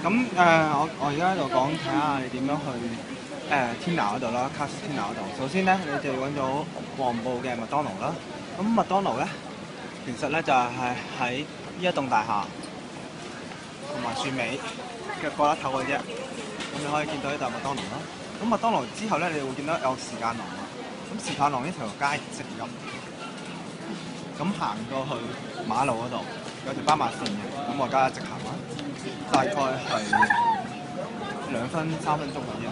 咁我而家就講睇下你點樣去天拿嗰度啦，卡斯天拿嗰度。首先咧，你就要揾到黃埔嘅麥當勞啦。咁麥當勞咧，其實咧就係喺呢一棟大廈同埋樹尾嘅角落頭嘅啫。咁你可以見到呢度係麥當勞啦。咁麥當勞之後咧，你會見到有時間廊啦。咁時間廊呢條街直入，咁行過去馬路嗰度有條斑馬線嘅，咁我而家一直行啦。大概係2分3分鐘嘅啫。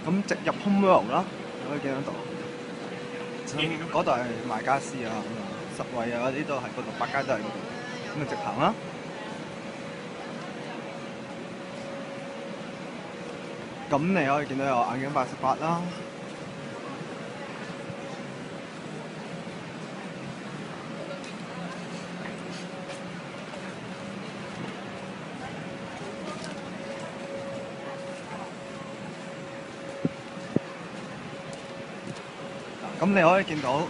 咁直入 Home World 啦，你可以見得到。嗰度係賣家私啊，實惠啊嗰啲都係嗰度，百佳都係嗰度。咁就直行啦。咁你可以見到有眼鏡88啦。咁你可以見到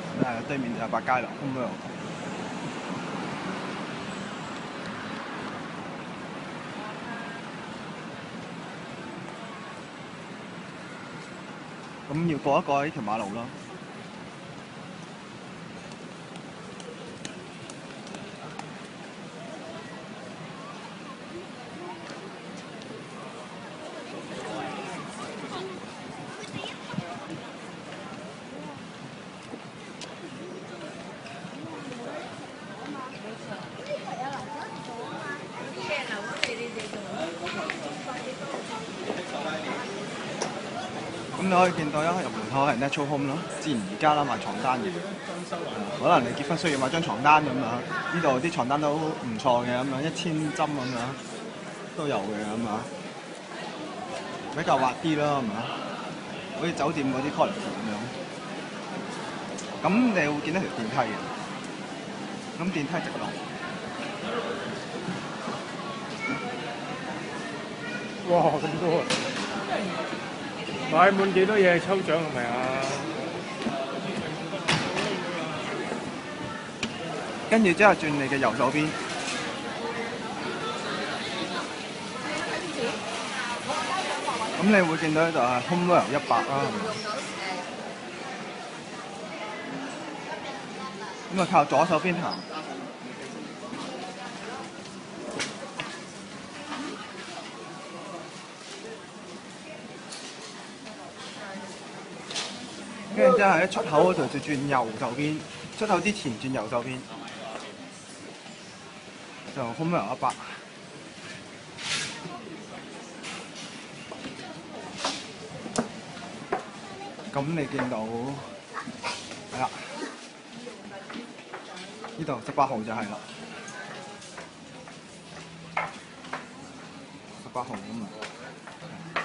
對面就係百佳啦 ，Home World。咁要過一過呢條馬路啦。咁你可以見到一入門口係 Natural Home 咯，自然而家啦，賣床單嘅。可能你結婚需要買張床單咁樣，呢度啲床單都唔錯嘅咁樣，1000針咁樣都有嘅咁樣，比較滑啲啦，係咪啊？好似酒店嗰啲 quality 咁樣。咁你會見到條電梯嘅，咁電梯直落。哇！咁多啊！買滿幾多嘢抽獎係咪啊？跟住之後轉你嘅右手邊，咁你會見到呢度係 Home World 100啦。咁啊靠左手邊行。跟住之後喺出口嗰度就轉右手邊，出口之前轉右手邊，就 Home World 100。咁你見到係啦，呢度18號就係啦，18號咁啊。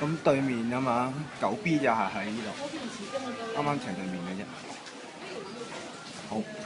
咁對面啊嘛，9B 就係喺呢度，啱啱斜對面嘅啫。好。